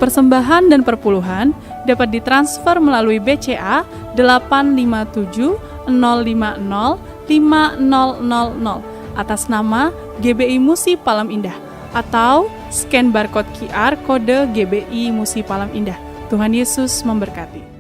persembahan dan perpuluhan dapat ditransfer melalui BCA 857 050 5000 atas nama GBI Musi Palam Indah atau scan barcode QR kode GBI Musi Palam Indah. Tuhan Yesus memberkati.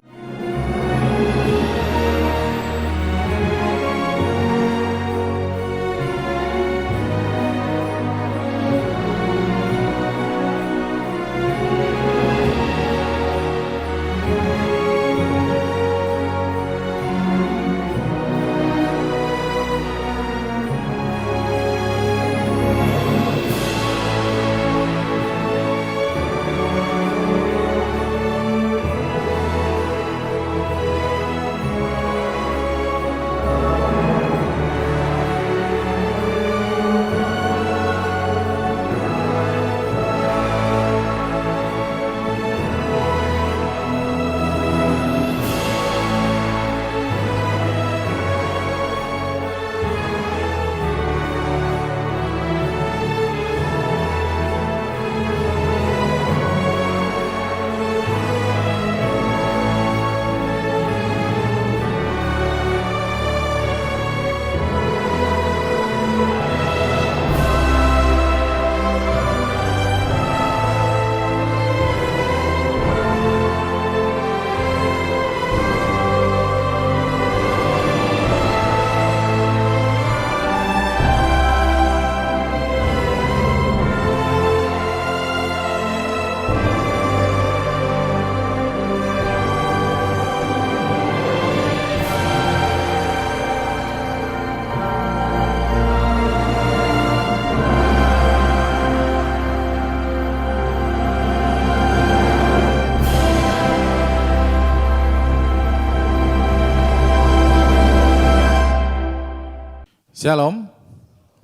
Shalom,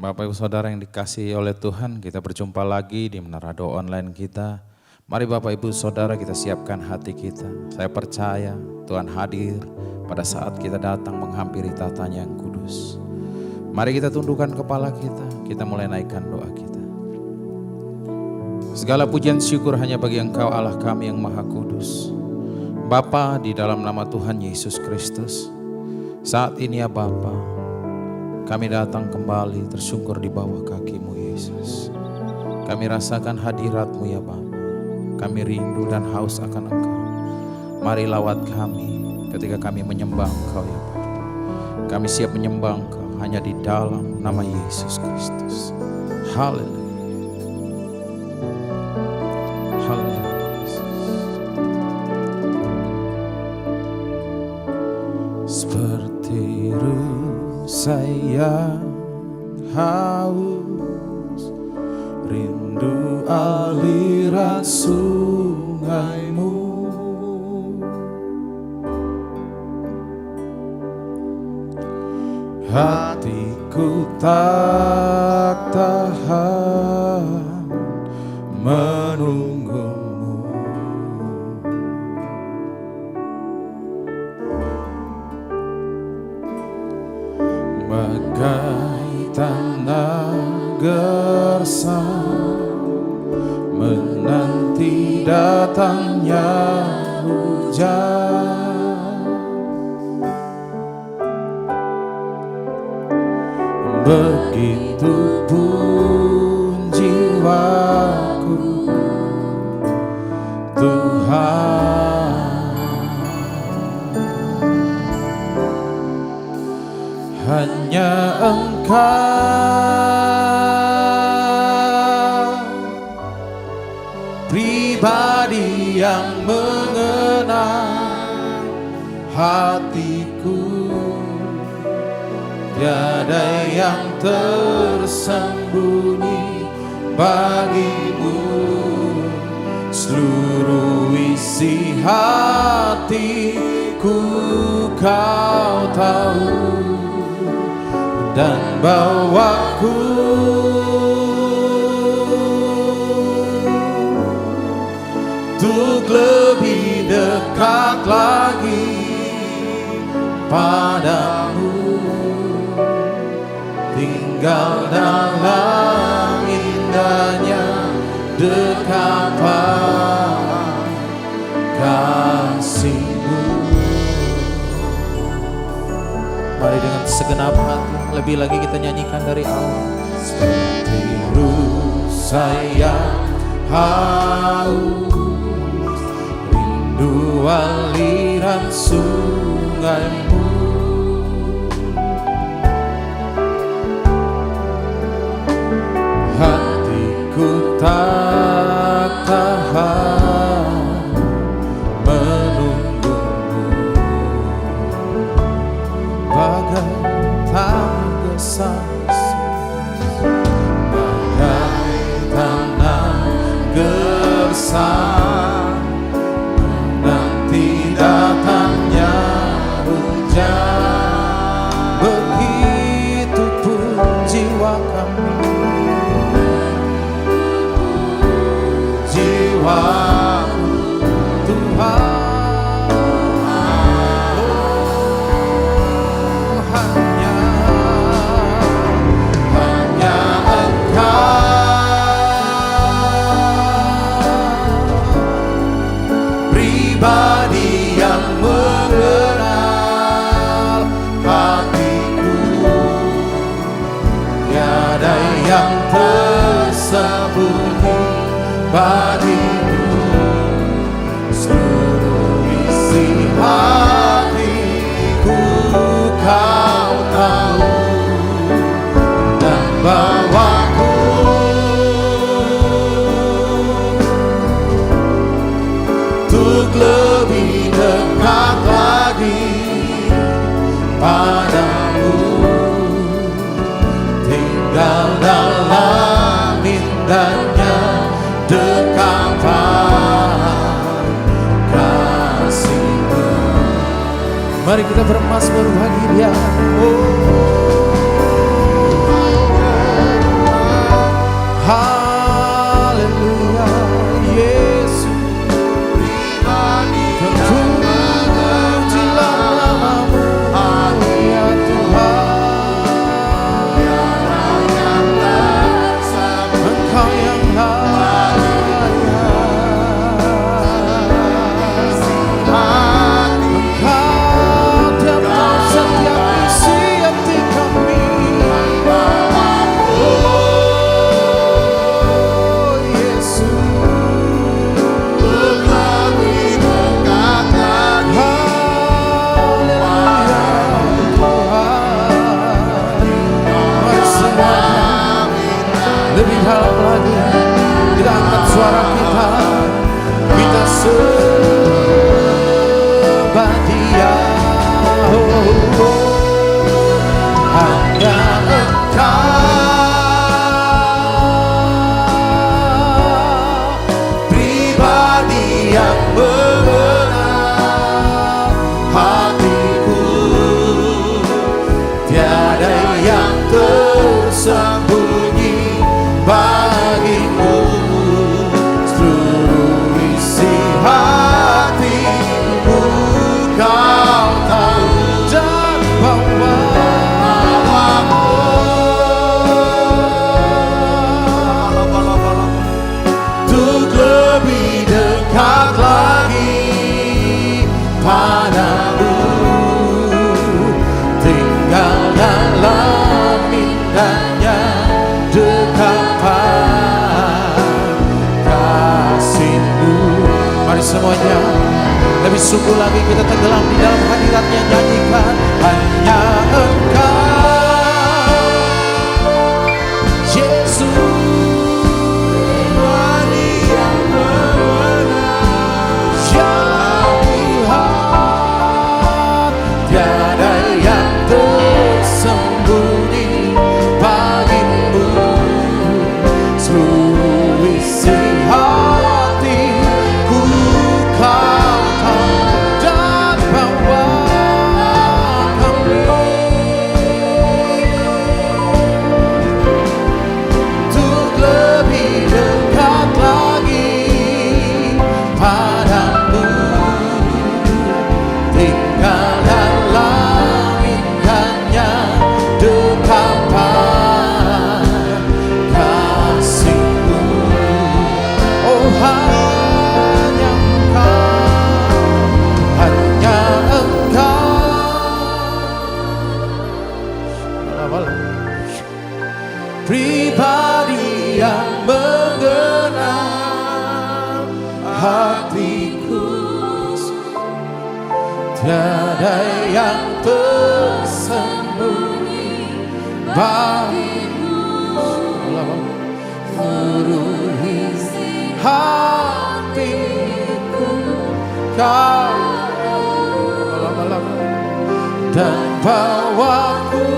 Bapak Ibu Saudara yang dikasihi oleh Tuhan, kita berjumpa lagi di Menara Doa Online kita. Mari Bapak Ibu Saudara kita siapkan hati kita. Saya percaya Tuhan hadir pada saat kita datang menghampiri tatanya yang kudus. Mari kita tundukkan kepala kita mulai naikkan doa kita. Segala pujian syukur hanya bagi Engkau Allah kami yang Maha Kudus. Bapa, di dalam nama Tuhan Yesus Kristus, saat ini ya Bapa, kami datang kembali tersungkur di bawah kaki-Mu Yesus. Kami rasakan hadirat-Mu ya Bapa. Kami rindu dan haus akan Engkau. Mari lawat kami ketika kami menyembah Engkau ya Bapa. Kami siap menyembah Engkau hanya di dalam nama Yesus Kristus. Haleluya. Haleluya. Seperti sayang haus, rindu aliran sungai-Mu. Hatiku tak tahan menunggu-Mu. Bagai tanah gersang menanti datangnya hujan, begitu pun jiwaku Tuhan, hanya Engkau pribadi yang mengenal hatiku. Tiada yang tersembunyi bagi-Mu, seluruh isi hatiku Kau tahu, dan bawaku untuk lebih dekat lagi padamu, tinggal dalam indahnya dekapan. segenap hati. Lebih lagi kita nyanyikan dari awal. Setiru saya haus, rindu aliran sungaimu. Hatiku tak tahan menunggumu, bagai tergesa bagai tanah gersang menanti datangnya hujan. Begitupun jiwa kami, jiwaku Tuhan, hanya Engkau pribadi yang mengenal hatiku, tiada yang tersembunyi bagimu. Seluruh isi hatiku kau tahu, dan bawaku untuk lebih dekat lagi padamu, tinggal dalam indahnya dekapan kasih-Mu. Mari kita bermazmur bagi Dia. Haleluya, Yesus. Terpujilah nama-Mu, ya Tuhan. Engkau yang lebih dalam lagi kita angkat suara kita, kita sembah Dia. Hanya Engkau pribadi yang mengenal hatiku, tiada yang tersembunyi bagimu. Seluruh isi hatiku kau tahu, dan bawaku untuk lebih dekat lagi padamu, tinggal dalam indahnya dekapan kasih-Mu. Mari semuanya lebih sungguh lagi kita tenggelam di dalam hadirat-Nya, nyanyikan hanya Engkau Yesus, pribadi yang mengenal ya Tuhan, tiada yang tersembunyi bagimu. Seluruh isi hatiku kau tahu, dan bawa kami untuk lebih dekat lagi padamu, tinggal dalam indahnya dekapan kasih-Mu. Oh hanya Engkau, hanya Engkau hatiku, tiada yang tersembunyi bagimu. Seluruh isi hatiku Kau dan bawaku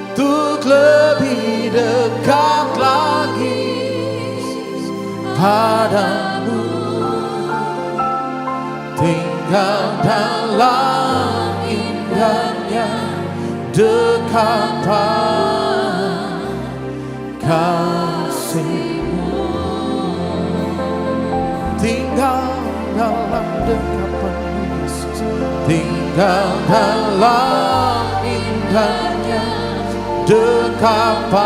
untuk lebih dekat lagi padamu, tinggal dalam indahnya dekapan kasih-Mu, tinggal dalam dekapan-Mu Yesus, tinggal dalam indahnya dekapan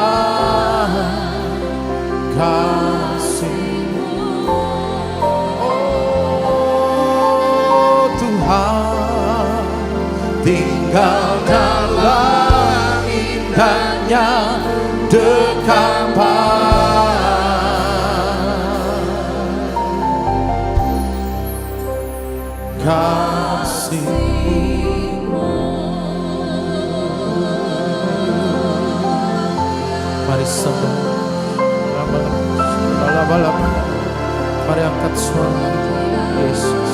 kasih-Mu. Oh Tuhan, tinggal dalam indahnya dekapan kasih-Mu. Mari sembah, mari angkat suara Yesus,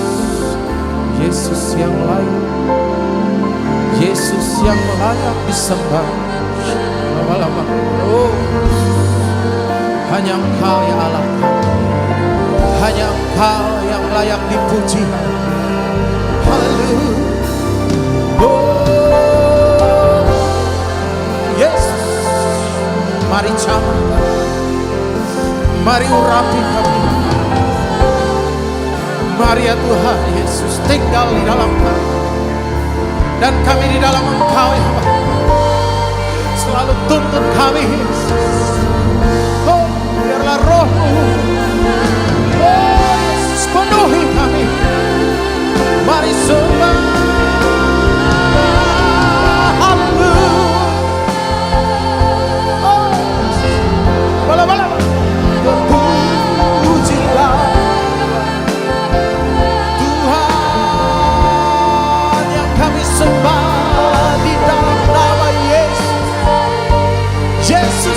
Yesus yang layak, Yesus yang layak disembah. Oh, hanya Engkau ya Allah, hanya Engkau yang layak dipuji. Haleluya. Oh, Yesus, mari jamah, mari urapi kami. Mari ya Tuhan Yesus, tinggal di dalam kami dan kami di dalam Engkau ya Bapa. Selalu tuntun kami Yesus. Oh, biarlah Roh-Mu, oh Yesus, penuhi kami. Mari sembah. Haleluya. Oh, bala-bala. Terpujilah Tuhan yang kami sembah di dalam nama Yesus. Yesus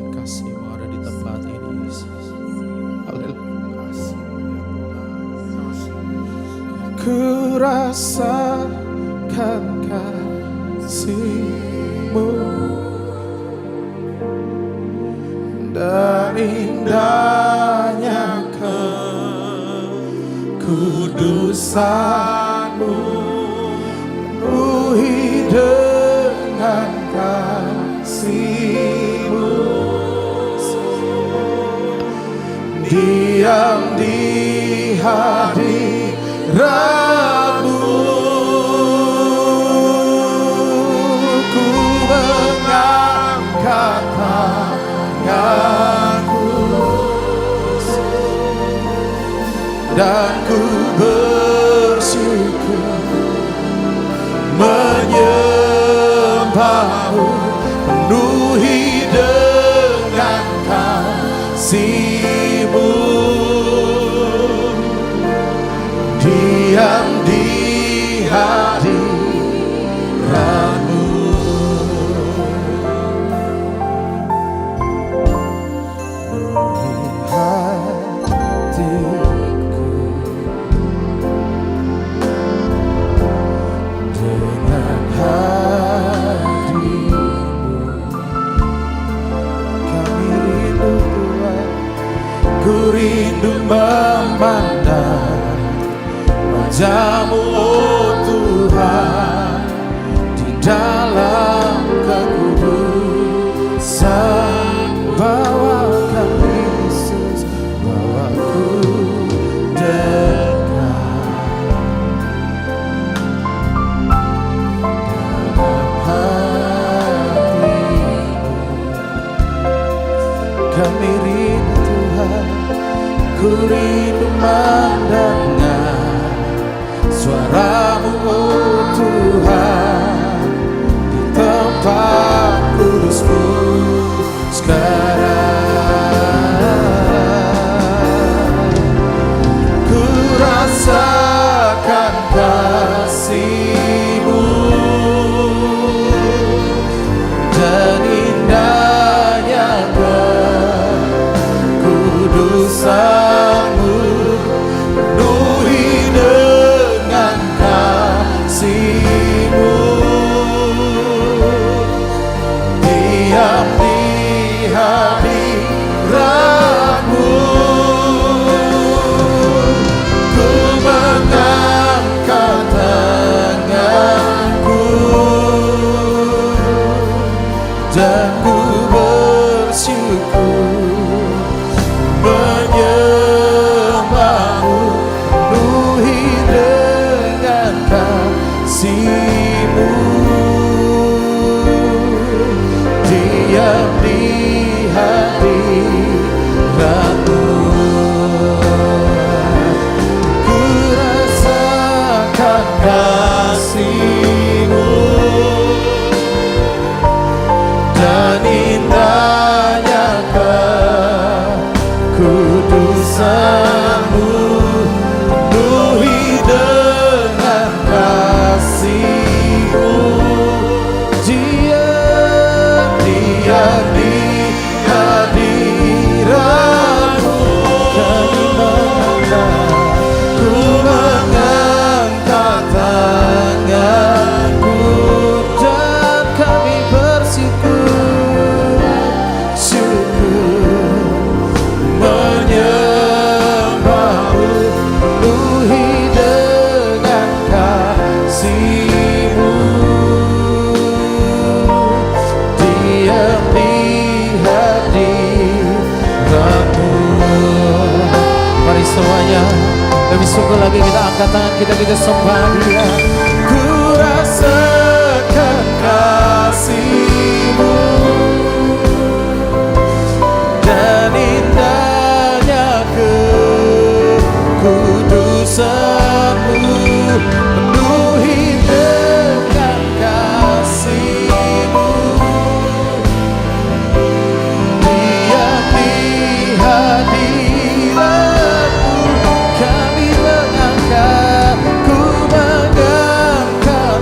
dengan kasih-Mu ada di tempat ini, Yesus. Haleluya. Ku rasakan kasih-Mu dan indahnya kekudusan-Mu, penuhi dengan kasih-Mu, diam di hadirat-Mu, ku mengangkat tanganku dan ku bersyukur menyembah-Mu, penuhi dengan kasih-Mu, diam di hadirat-Mu. Ku rindu memandang wajah-Mu, oh Tuhan, di dalam kekudusan. Bawa kami, Yesus, bawa ku dekat dalam hati-Mu. Kami rindu Tuhan, ku rindu mendengar suara-Mu, oh Tuhan, di tempat kudus-Mu sekarang. Ku rasakan kasih-Mu dan indahnya kekudusan-Mu, penuhi dengan kasih-Mu, diam di hadirat-Mu, ku mengangkat tanganku dan ku bersyukur menyembah-Mu, penuhi dengan kasih-Mu, diam di hadirat-Mu. Ku rasakan kasih-Mu dan indahnya kekudusan-Mu, penuhi dengan kasih-Mu, diam di hadirat-Mu. Kami mengangkat, ku mengangkat tanganku dan kami bersyukur menyembah-Mu, penuhi dengan kasih-Mu, diam di hadirat-Mu. Mari semuanya lebih sungguh lagi kita angkat tangan kita sembah Dia. Ku rasakan kasih-Mu dan indahnya kekudusan-Mu, penuhi dengan kasih-Mu, diam di hadirat-Mu. Kami mengangkat, ku mengangkat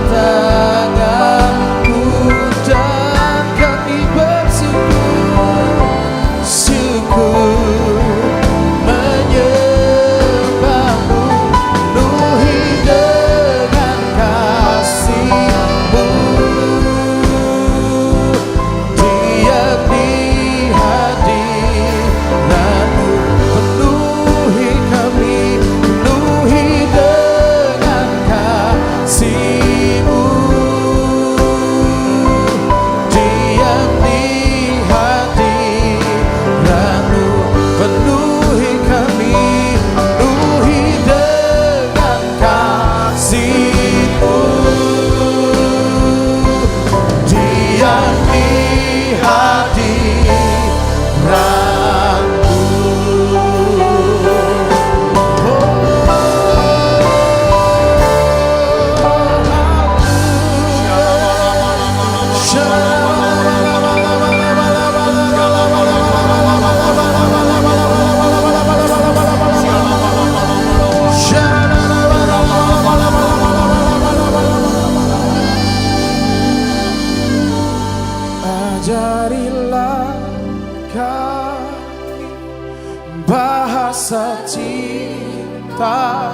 bahasa cinta,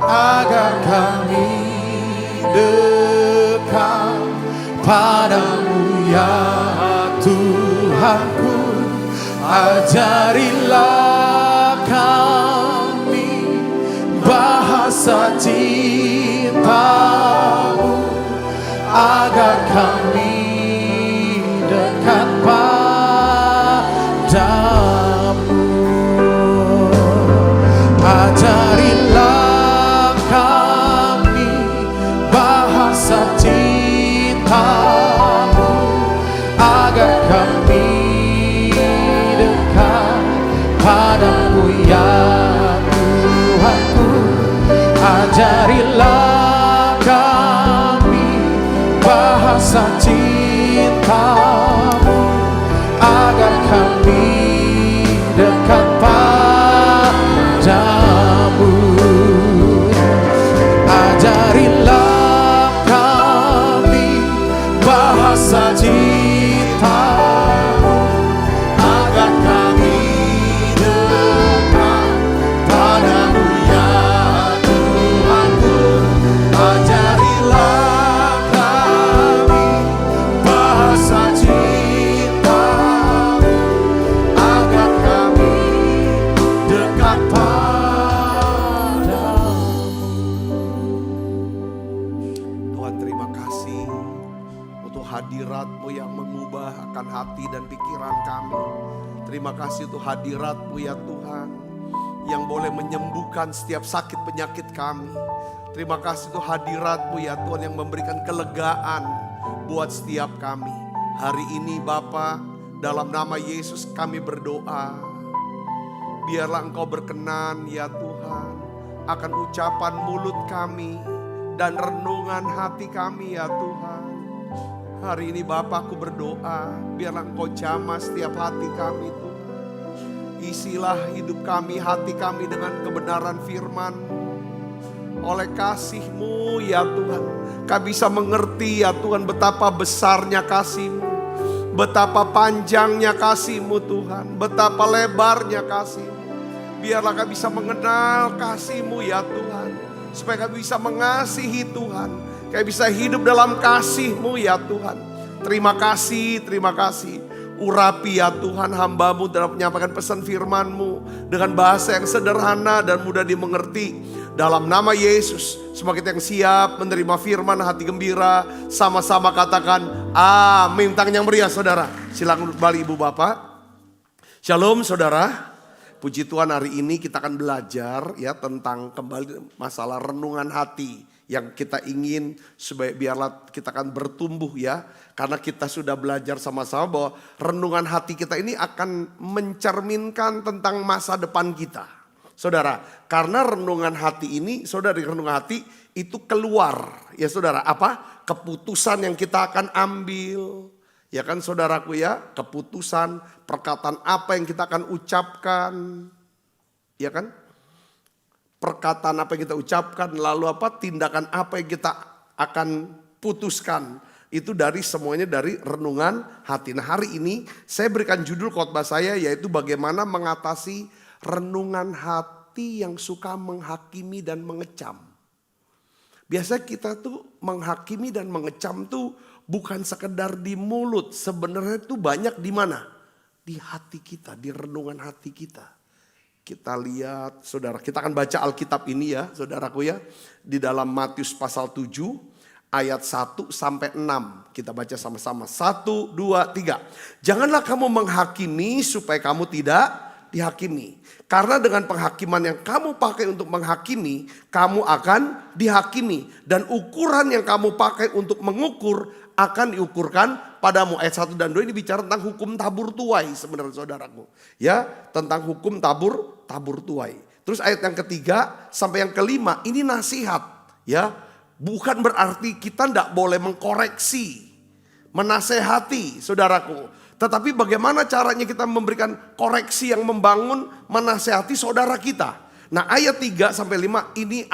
agar kami dekat padamu ya Tuhanku. Ajarilah kami bahasa cintamu, agar kami dekat padamu. Ajarilah kami bahasa cintamu, agar kami dekat padamu ya Tuhanku. Ajarilah kami bahasa cintamu, agar kami dekat padamu. Ajarilah kami bahasa cintamu, agar kami dekat padamu ya Tuhanku. Ajarilah kami bahasa cintamu, agar kami dekat padamu. Tuhan, terima kasih untuk hadirat-Mu yang mengubah akan hati dan pikiran kami. Terima kasih untuk hadirat-Mu ya Tuhan, yang boleh menyembuhkan setiap sakit penyakit kami. Terima kasih untuk hadirat-Mu ya Tuhan, yang memberikan kelegaan buat setiap kami. Hari ini Bapa, dalam nama Yesus kami berdoa. Biarlah Engkau berkenan ya Tuhan akan ucapan mulut kami dan renungan hati kami ya Tuhan. Hari ini Bapa, aku berdoa, biarlah Engkau jamah setiap hati kami Tuhan. Isilah hidup kami, hati kami dengan kebenaran firman-Mu. Oleh kasih-Mu ya Tuhan, kami bisa mengerti ya Tuhan betapa besarnya kasih-Mu, betapa panjangnya kasih-Mu Tuhan, betapa lebarnya kasih-Mu. Biarlah kami bisa mengenal kasih-Mu ya Tuhan, supaya kami bisa mengasihi Tuhan, kami bisa hidup dalam kasih-Mu ya Tuhan. Terima kasih, terima kasih. Urapi ya Tuhan hamba-Mu dalam menyampaikan pesan firman-Mu dengan bahasa yang sederhana dan mudah dimengerti. Dalam nama Yesus, semua kita yang siap menerima firman hati gembira, sama-sama katakan amin. Tangan yang meriah saudara. Silakan duduk kembali Ibu Bapak. Shalom saudara. Puji Tuhan, hari ini kita akan belajar ya tentang kembali masalah renungan hati. Yang kita ingin supaya biarlah kita akan bertumbuh ya. Karena kita sudah belajar sama-sama bahwa renungan hati kita ini akan mencerminkan tentang masa depan kita. Saudara, karena renungan hati ini, saudara, di renungan hati itu keluar ya saudara, apa? Keputusan yang kita akan ambil. Ya kan saudaraku ya, keputusan, perkataan apa yang kita akan ucapkan. Ya kan? Perkataan apa yang kita ucapkan, lalu apa? Tindakan apa yang kita akan putuskan. Itu dari semuanya dari renungan hati. Nah, hari ini saya berikan judul khotbah saya yaitu bagaimana mengatasi renungan hati yang suka menghakimi dan mengecam. Biasa kita tuh menghakimi dan mengecam tuh bukan sekedar di mulut, sebenarnya itu banyak di mana? Di hati kita, di renungan hati kita. Kita lihat, saudara, kita akan baca Alkitab ini ya, saudaraku ya. Di dalam Matius pasal 7 ayat 1 sampai 6. Kita baca sama-sama. 1, 2, 3. Janganlah kamu menghakimi supaya kamu tidak dihakimi. Karena dengan penghakiman yang kamu pakai untuk menghakimi, kamu akan dihakimi. Dan ukuran yang kamu pakai untuk mengukur akan diukurkan padamu. Ayat 1 dan 2 ini bicara tentang hukum tabur tuai sebenarnya saudaraku. Ya, tentang hukum tabur tuai. Terus ayat yang ketiga sampai yang kelima ini nasihat. Ya, bukan berarti kita tidak boleh mengkoreksi, menasehati saudaraku. Tetapi bagaimana caranya kita memberikan koreksi yang membangun, menasehati saudara kita. Nah, ayat 3 sampai 5 ini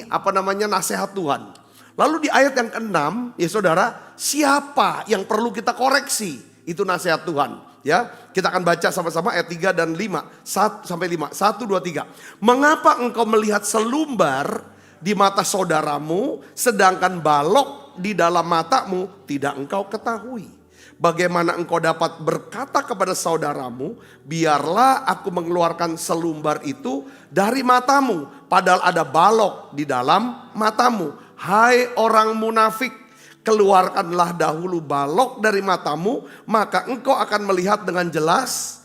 apa namanya nasihat Tuhan. Lalu di ayat yang ke-6 ya saudara, siapa yang perlu kita koreksi? Itu nasihat Tuhan. Ya, kita akan baca sama-sama ayat 3 dan 5. 1 sampai 5. 1, 2, 3. Mengapa engkau melihat selumbar di mata saudaramu, sedangkan balok di dalam matamu tidak engkau ketahui? Bagaimana engkau dapat berkata kepada saudaramu, biarlah aku mengeluarkan selumbar itu dari matamu, padahal ada balok di dalam matamu. Hai orang munafik, keluarkanlah dahulu balok dari matamu, maka engkau akan melihat dengan jelas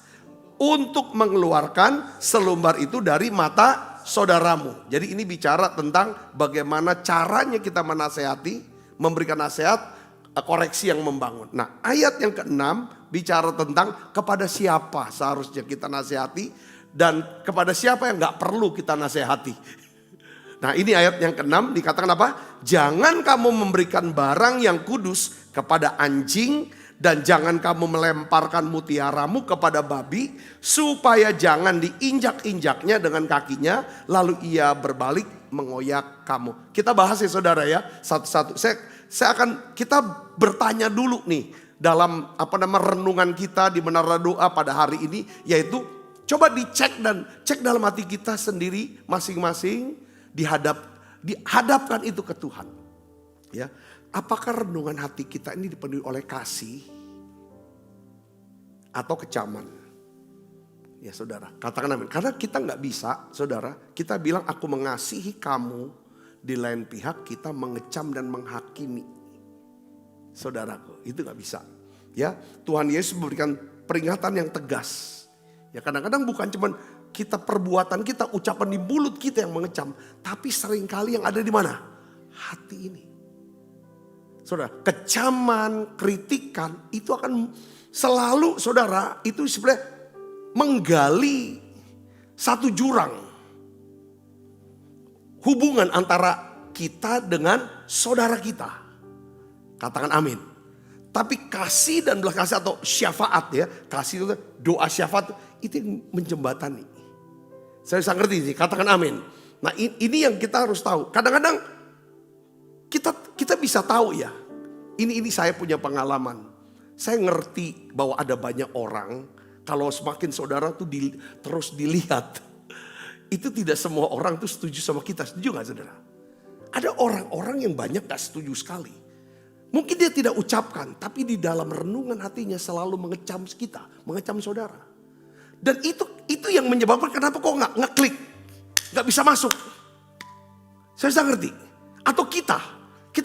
untuk mengeluarkan selumbar itu dari mata saudaramu. Jadi ini bicara tentang bagaimana caranya kita menasehati, memberikan nasihat, koreksi yang membangun. Nah, ayat yang ke-6 bicara tentang kepada siapa seharusnya kita nasihati dan kepada siapa yang gak perlu kita nasihati. Nah, ini ayat yang ke-6 dikatakan apa? Jangan kamu memberikan barang yang kudus kepada anjing dan jangan kamu melemparkan mutiaramu kepada babi supaya jangan diinjak-injaknya dengan kakinya lalu ia berbalik mengoyak kamu. Kita bahas ya saudara ya, satu-satu. Kita bertanya dulu nih dalam renungan kita di menara doa pada hari ini, yaitu coba dicek dan cek dalam hati kita sendiri masing-masing, dihadapkan itu ke Tuhan. Ya, apakah renungan hati kita ini dipenuhi oleh kasih atau kecaman? Ya saudara, katakan amin. Karena kita nggak bisa, saudara, kita bilang aku mengasihi kamu. Di lain pihak kita mengecam dan menghakimi. Saudaraku, itu gak bisa. Ya, Tuhan Yesus memberikan peringatan yang tegas. Ya, kadang-kadang bukan cuma kita perbuatan kita, ucapan di mulut kita yang mengecam, tapi seringkali yang ada di mana? Hati ini. Saudara, kecaman, kritikan itu akan selalu, saudara, itu sebenarnya menggali satu jurang. Hubungan antara kita dengan saudara kita. Katakan amin. Tapi kasih dan belas kasih atau syafaat ya. Kasih itu doa syafaat itu yang menjembatani. Saya bisa ngerti sih, katakan amin. Nah ini yang kita harus tahu. Kadang-kadang kita bisa tahu ya. Ini saya punya pengalaman. Saya ngerti bahwa ada banyak orang. Kalau semakin saudara tuh terus dilihat. Itu tidak semua orang tuh setuju sama kita. Setuju gak saudara? Ada orang-orang yang banyak gak setuju sekali. Mungkin dia tidak ucapkan. Tapi di dalam renungan hatinya selalu mengecam kita. Mengecam saudara. Dan itu yang menyebabkan kenapa kok gak ngeklik. Gak bisa masuk. Saya bisa ngerti. Atau kita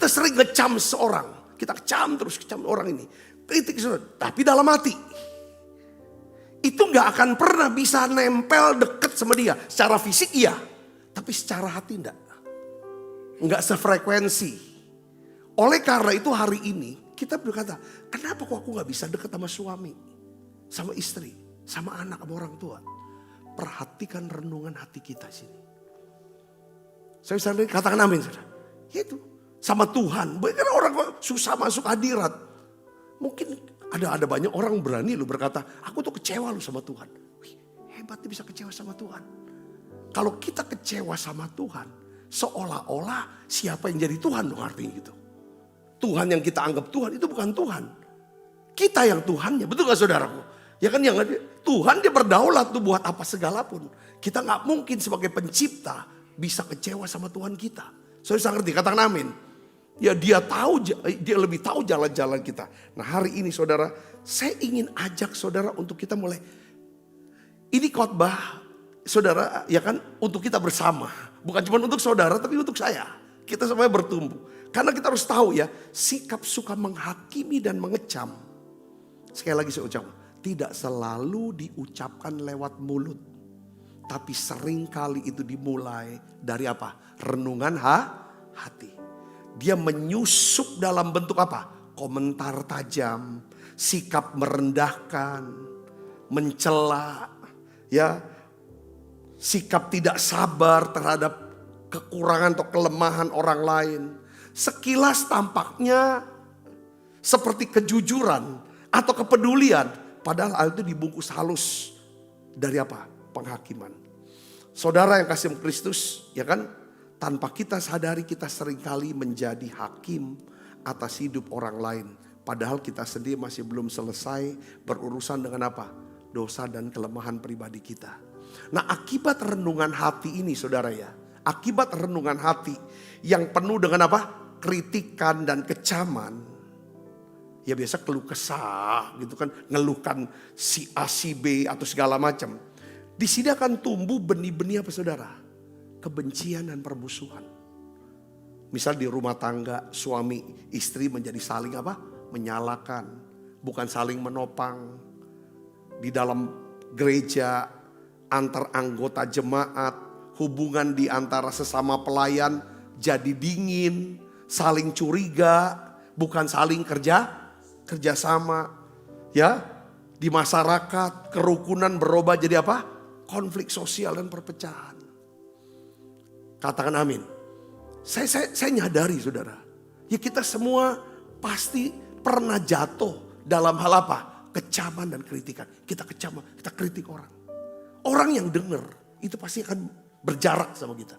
sering ngecam seorang. Kita kecam orang ini. Kritik saudara. Tapi dalam hati. Itu gak akan pernah bisa nempel deket sama dia. Secara fisik iya. Tapi secara hati enggak. Enggak sefrekuensi. Oleh karena itu hari ini kita berkata, kenapa kok aku gak bisa deket sama suami? Sama istri, sama anak, sama orang tua. Perhatikan renungan hati kita sini. Saya bisa katakan amin. Ya itu, sama Tuhan. Karena orang susah masuk hadirat. Mungkin ada banyak orang berani lu berkata, aku tuh kecewa lu sama Tuhan. Wih, hebat dia bisa kecewa sama Tuhan. Kalau kita kecewa sama Tuhan, seolah-olah siapa yang jadi Tuhan dong artinya gitu. Tuhan yang kita anggap Tuhan itu bukan Tuhan. Kita yang Tuhannya, betul gak saudaraku? Ya kan yang Tuhan dia berdaulat tuh buat apa segala pun. Kita gak mungkin sebagai pencipta bisa kecewa sama Tuhan kita. Saya bisa ngerti, katakan amin. Ya dia lebih tahu jalan-jalan kita. Nah hari ini saudara, saya ingin ajak saudara untuk kita mulai. Ini khotbah saudara ya kan untuk kita bersama. Bukan cuma untuk saudara tapi untuk saya. Kita semuanya bertumbuh. Karena kita harus tahu ya, sikap suka menghakimi dan mengecam. Sekali lagi saya ucap, tidak selalu diucapkan lewat mulut. Tapi seringkali itu dimulai dari apa? Renungan hati. Dia menyusup dalam bentuk apa? Komentar tajam, sikap merendahkan, mencela, ya, sikap tidak sabar terhadap kekurangan atau kelemahan orang lain. Sekilas tampaknya seperti kejujuran atau kepedulian, padahal hal itu dibungkus halus dari apa? Penghakiman. Saudara yang kasih Kristus, ya kan? Tanpa kita sadari kita seringkali menjadi hakim atas hidup orang lain. Padahal kita sendiri masih belum selesai berurusan dengan apa? Dosa dan kelemahan pribadi kita. Nah, akibat renungan hati ini saudara ya. Akibat renungan hati yang penuh dengan apa? Kritikan dan kecaman. Ya biasa keluh kesah gitu kan. Ngeluhkan si A, si B atau segala macam. Di sini akan tumbuh benih-benih apa saudara? Kebencian dan permusuhan. Misal di rumah tangga suami istri menjadi saling apa? Menyalahkan, bukan saling menopang. Di dalam gereja, antar anggota jemaat, hubungan di antara sesama pelayan jadi dingin, saling curiga, bukan saling kerjasama. Ya, di masyarakat kerukunan berubah jadi apa? Konflik sosial dan perpecahan. Katakan amin. Saya nyadari saudara, ya kita semua pasti pernah jatuh dalam hal apa? Kecaman dan kritikan. Kita kecaman, kita kritik orang. Orang yang dengar itu pasti akan berjarak sama kita.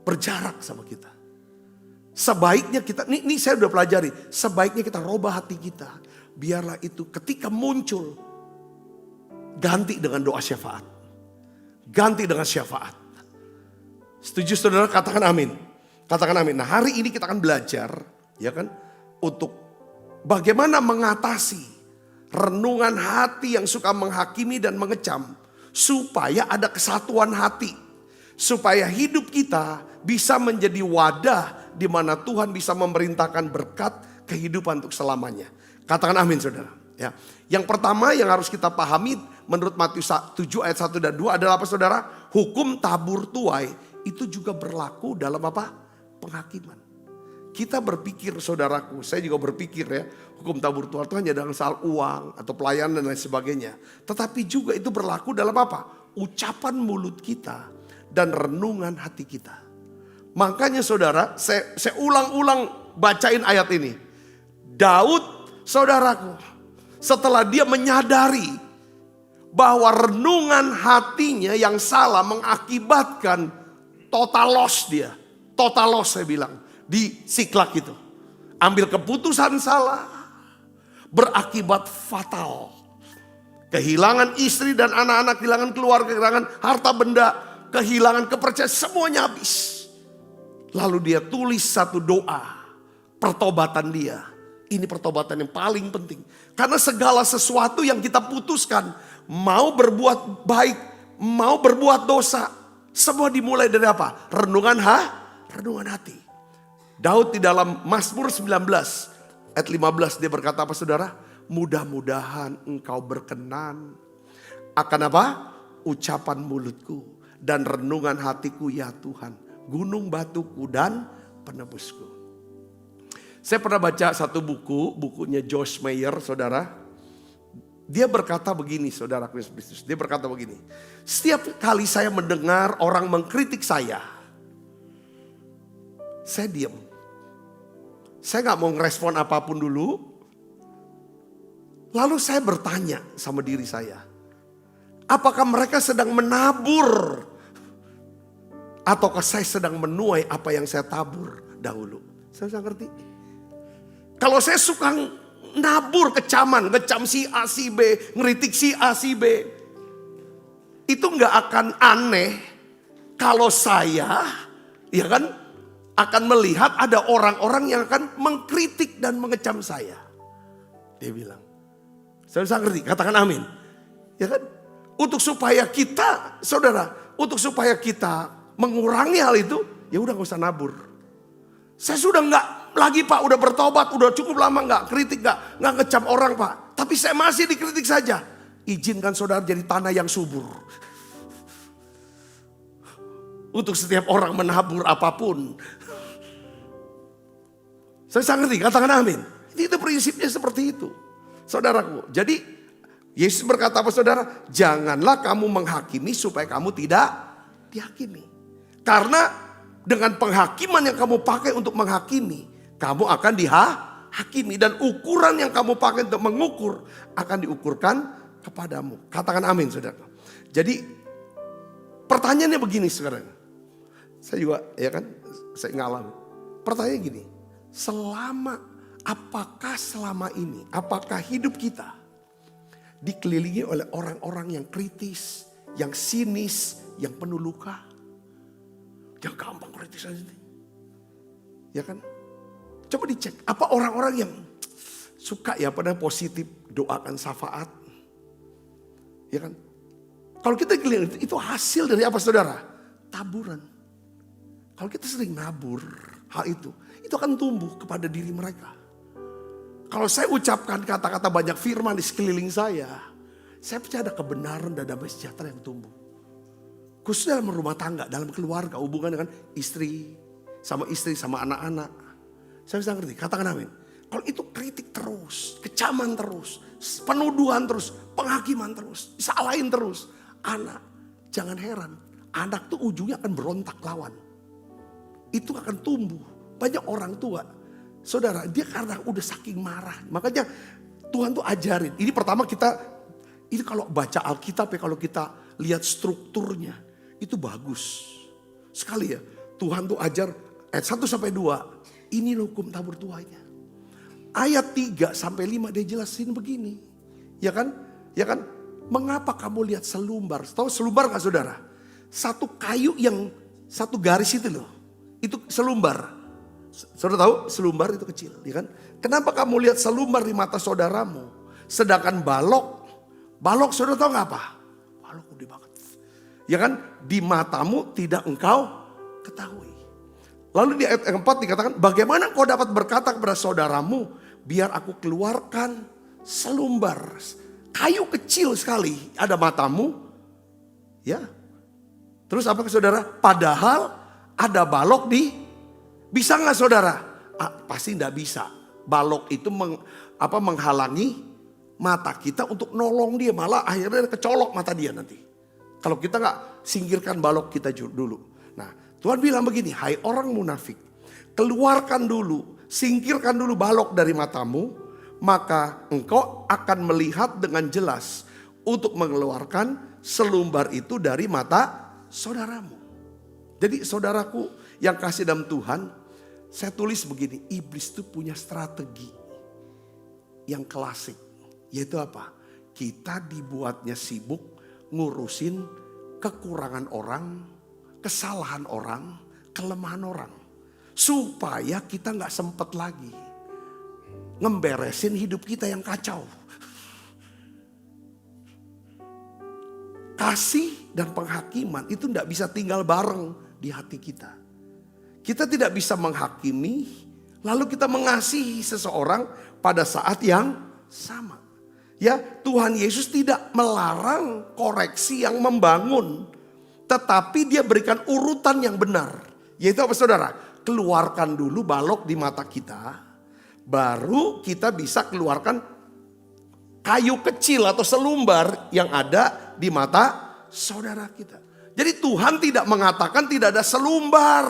Berjarak sama kita. Sebaiknya kita, ini saya udah pelajari. Sebaiknya kita robah hati kita. Biarlah itu ketika muncul, ganti dengan doa syafaat. Ganti dengan syafaat. Setuju saudara? Katakan amin. Katakan amin. Nah, hari ini kita akan belajar, ya kan, untuk bagaimana mengatasi renungan hati yang suka menghakimi dan mengecam. Supaya ada kesatuan hati. Supaya hidup kita bisa menjadi wadah di mana Tuhan bisa memerintahkan berkat kehidupan untuk selamanya. Katakan amin saudara. Ya. Yang pertama yang harus kita pahami menurut Matius 7 ayat 1 dan 2 adalah apa saudara? Hukum tabur tuai itu juga berlaku dalam apa? Penghakiman. Kita berpikir saudaraku, saya juga berpikir ya, hukum tabur tuai itu hanya dalam soal uang atau pelayanan dan lain sebagainya. Tetapi juga itu berlaku dalam apa? Ucapan mulut kita dan renungan hati kita. Makanya saudara, saya ulang-ulang bacain ayat ini. Daud saudaraku, setelah dia menyadari bahwa renungan hatinya yang salah mengakibatkan total loss dia. Total loss saya bilang. Di Siklak itu. Ambil keputusan salah. Berakibat fatal. Kehilangan istri dan anak-anak, kehilangan keluarga, kehilangan harta benda, kehilangan kepercayaan, semuanya habis. Lalu dia tulis satu doa. Pertobatan dia. Ini pertobatan yang paling penting. Karena segala sesuatu yang kita putuskan. Mau berbuat baik, mau berbuat dosa. Semua dimulai dari apa? Renungan hati. Daud di dalam Mazmur 19 ayat 15 dia berkata apa saudara? Mudah-mudahan engkau berkenan akan apa? Ucapan mulutku dan renungan hatiku ya Tuhan. Gunung batuku dan penebusku. Saya pernah baca satu bukunya Joyce Meyer saudara. Dia berkata begini saudara Kristus. Dia berkata begini. Setiap kali saya mendengar orang mengkritik saya diam. Saya gak mau ngerespon apapun dulu. Lalu saya bertanya sama diri saya. Apakah mereka sedang menabur? Ataukah saya sedang menuai apa yang saya tabur dahulu? Saya bisa ngerti. Kalau saya suka nabur kecaman. Ngecam si A, si B. Ngeritik si A, si B. Itu gak akan aneh. Kalau saya, ya kan, akan melihat ada orang-orang yang akan mengkritik dan mengecam saya. Dia bilang. Saya bisa ngerti, katakan amin. Ya kan? Untuk supaya kita, saudara, untuk supaya kita mengurangi hal itu, ya udah gak usah nabur. Saya sudah gak lagi Pak, udah bertobat, udah cukup lama gak kritik, gak ngecam orang Pak. Tapi saya masih dikritik saja. Izinkan saudara jadi tanah yang subur. Untuk setiap orang menabur apapun. Saya bisa ngerti, katakan amin. Itu prinsipnya seperti itu. Saudaraku, jadi Yesus berkata apa saudara? Janganlah kamu menghakimi supaya kamu tidak dihakimi. Karena dengan penghakiman yang kamu pakai untuk menghakimi, kamu akan dihakimi. Dan ukuran yang kamu pakai untuk mengukur akan diukurkan kepadamu. Katakan amin saudara. Jadi pertanyaannya begini sekarang. Saya juga ya kan, saya ngalami. Pertanyaan gini, selama apakah selama ini, apakah hidup kita dikelilingi oleh orang-orang yang kritis, yang sinis, yang penuh luka? Yang gampang kritis aja nih. Ya kan? Coba dicek, apa orang-orang yang suka ya pada positif, doakan syafaat? Ya kan? Kalau kita dikelilingi, itu hasil dari apa saudara? Taburan. Kalau kita sering nabur hal itu akan tumbuh kepada diri mereka. Kalau saya ucapkan kata-kata banyak firman di sekeliling saya percaya ada kebenaran dan damai sejahtera yang tumbuh. Khususnya dalam rumah tangga, dalam keluarga, hubungan dengan istri, sama anak-anak. Saya bisa ngerti, katakan amin. Kalau itu kritik terus, kecaman terus, penuduhan terus, penghakiman terus, salahin terus. Anak, jangan heran, anak tuh ujungnya akan berontak lawan. Itu akan tumbuh. Banyak orang tua, saudara, dia karena udah saking marah. Makanya Tuhan tuh ajarin. Ini pertama ini kalau baca Alkitab ya, kalau kita lihat strukturnya, itu bagus. Sekali ya, Tuhan tuh ajar ayat 1 sampai 2, ini hukum tabur tuanya. Ayat 3 sampai 5 dia jelasin begini. Ya kan? Mengapa kamu lihat selumbar? Tahu selumbar gak saudara? Satu kayu yang satu garis itu loh. Itu selumbar. Saudara tahu selumbar itu kecil, ya kan? Kenapa kamu lihat selumbar di mata saudaramu, sedangkan balok saudara tahu nggak apa? Balok gede banget, ya kan? Di matamu tidak engkau ketahui. Lalu di ayat 4 dikatakan, bagaimana kau dapat berkata kepada saudaramu, biar aku keluarkan selumbar kayu kecil sekali ada matamu, ya? Terus apa saudara? Padahal ada balok bisa nggak saudara? Pasti nggak bisa. Balok itu menghalangi mata kita untuk nolong dia. Malah akhirnya kecolok mata dia nanti. Kalau kita nggak singkirkan balok kita dulu. Nah, Tuhan bilang begini, hai orang munafik, keluarkan dulu, singkirkan dulu balok dari matamu, maka engkau akan melihat dengan jelas untuk mengeluarkan selumbar itu dari mata saudaramu. Jadi saudaraku yang kasih dalam Tuhan, saya tulis begini, iblis itu punya strategi yang klasik. Yaitu apa? Kita dibuatnya sibuk ngurusin kekurangan orang, kesalahan orang, kelemahan orang. Supaya kita gak sempet lagi ngemberesin hidup kita yang kacau. Kasih dan penghakiman itu gak bisa tinggal bareng di hati kita. Kita tidak bisa menghakimi, lalu kita mengasihi seseorang pada saat yang sama. Ya, Tuhan Yesus tidak melarang koreksi yang membangun, tetapi dia berikan urutan yang benar. Yaitu apa saudara? Keluarkan dulu balok di mata kita, baru kita bisa keluarkan kayu kecil atau selumbar yang ada di mata saudara kita. Jadi Tuhan tidak mengatakan tidak ada selumbar.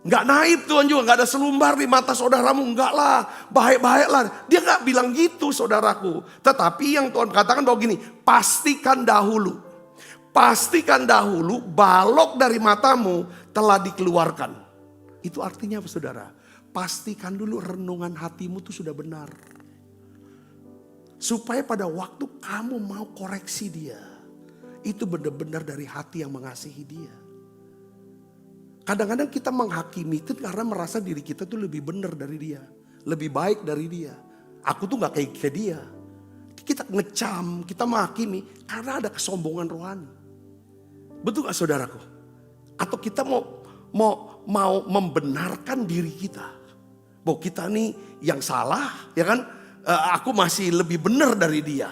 Enggak naib Tuhan juga, enggak ada selumbar di mata saudaramu, enggak lah, baik-baik lah. Dia enggak bilang gitu saudaraku. Tetapi yang Tuhan katakan bahwa gini, pastikan dahulu balok dari matamu telah dikeluarkan. Itu artinya apa saudara? Pastikan dulu renungan hatimu itu sudah benar. Supaya pada waktu kamu mau koreksi dia, itu benar-benar dari hati yang mengasihi dia. Kadang-kadang kita menghakimi itu karena merasa diri kita tuh lebih benar dari dia. Lebih baik dari dia. Aku tuh gak kayak dia. Kita ngecam, kita menghakimi karena ada kesombongan rohani. Betul gak saudaraku? Atau kita mau membenarkan diri kita. Bahwa kita nih yang salah, ya kan? Aku masih lebih benar dari dia.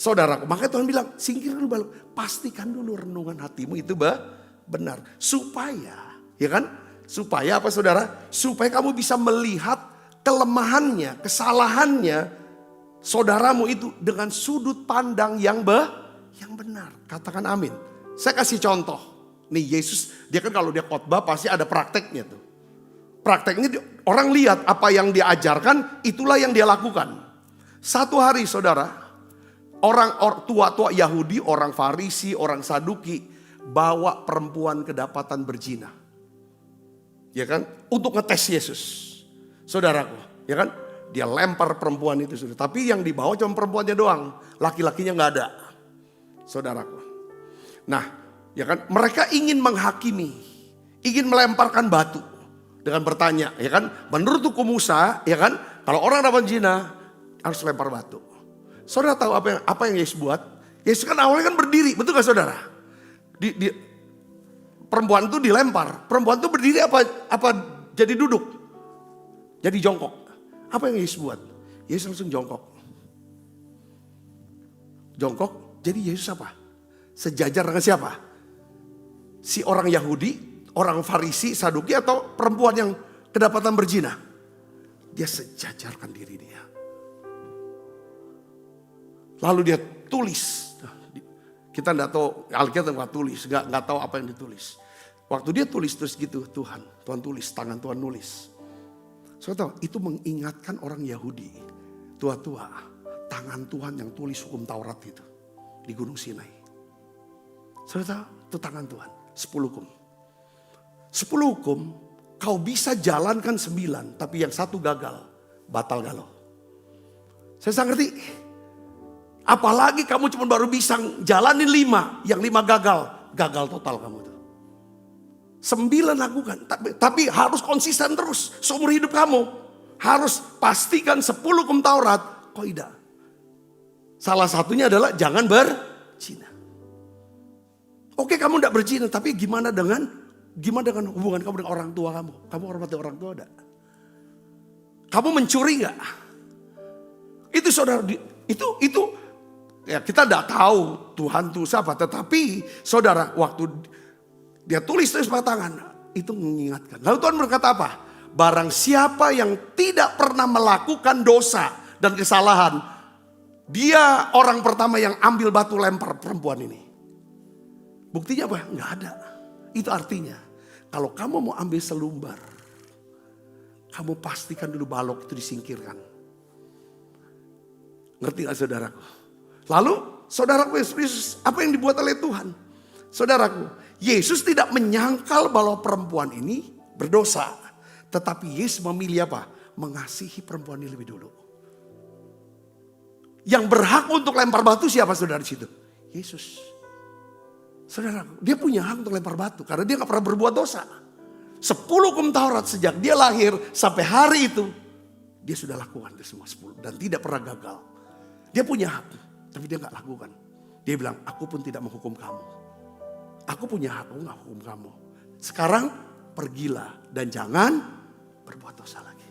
Saudaraku, makanya Tuhan bilang, singkirkan dulu balok. Pastikan dulu renungan hatimu itu benar. Supaya, ya kan? Supaya apa saudara? Supaya kamu bisa melihat kelemahannya, kesalahannya saudaramu itu dengan sudut pandang yang benar. Katakan amin. Saya kasih contoh. Nih Yesus, dia kan kalau dia khotbah pasti ada prakteknya tuh. Prakteknya orang lihat apa yang dia ajarkan, itulah yang dia lakukan. Satu hari saudara, orang tua-tua Yahudi, orang Farisi, orang Saduki bawa perempuan kedapatan berzina. Ya kan? Untuk ngetes Yesus. Saudaraku, ya kan? Dia lempar perempuan itu sudah. Tapi yang dibawa cuma perempuannya doang. Laki-lakinya nggak ada. Saudaraku. Nah, ya kan? Mereka ingin menghakimi, ingin melemparkan batu dengan bertanya, ya kan? Menurut hukum Musa, ya kan? Kalau orang dapat zina harus lempar batu. Saudara tahu apa yang Yesus buat? Yesus kan awalnya kan berdiri, betul gak saudara? Perempuan itu dilempar, perempuan itu berdiri apa jadi duduk, jadi jongkok. Apa yang Yesus buat? Yesus langsung jongkok. Jongkok, jadi Yesus apa? Sejajar dengan siapa? Si orang Yahudi, orang Farisi, Saduki, atau perempuan yang kedapatan berzina? Dia sejajarkan diri dia. Lalu dia tulis. Kita enggak tahu, Alkitab enggak tulis, enggak tahu apa yang ditulis. Waktu dia tulis terus gitu, Tuhan tulis, tangan Tuhan nulis. Saudara tahu, itu mengingatkan orang Yahudi, tua-tua, tangan Tuhan yang tulis hukum Taurat itu di Gunung Sinai. Saudara tahu, itu tangan Tuhan, 10 hukum. 10 hukum, kau bisa jalankan 9, tapi yang satu gagal, batal galau. Saya sangat ngerti. Apalagi kamu cuma baru bisa jalanin 5, yang 5 gagal total kamu tuh. 9 lakukan, tapi harus konsisten terus seumur hidup kamu. Harus pastikan 10 hukum Taurat, kaidah. Salah satunya adalah jangan berzina. Oke, kamu tidak berzina, tapi gimana dengan hubungan kamu dengan orang tua kamu? Kamu hormati orang tua enggak? Kamu mencuri enggak? Itu saudara, itu ya kita tidak tahu Tuhan itu siapa. Tetapi saudara, waktu dia tulis pakai tangan, itu mengingatkan. Lalu Tuhan berkata apa? Barang siapa yang tidak pernah melakukan dosa dan kesalahan, dia orang pertama yang ambil batu lempar perempuan ini. Buktinya apa? Enggak ada. Itu artinya, kalau kamu mau ambil selumbar, kamu pastikan dulu balok itu disingkirkan. Ngerti gak saudaraku? Lalu saudaraku Yesus, apa yang dibuat oleh Tuhan? Saudaraku, Yesus tidak menyangkal bahwa perempuan ini berdosa. Tetapi Yesus memilih apa? Mengasihi perempuan ini lebih dulu. Yang berhak untuk lempar batu siapa saudara di situ? Yesus. Saudaraku, dia punya hak untuk lempar batu karena dia gak pernah berbuat dosa. 10 hukum Taurat sejak dia lahir sampai hari itu, dia sudah lakukan itu semua 10 dan tidak pernah gagal. Dia punya hak, tapi dia gak lakukan. Dia bilang, aku pun tidak menghukum kamu. Aku punya hak, aku gak hukum kamu. Sekarang pergilah dan jangan berbuat dosa lagi.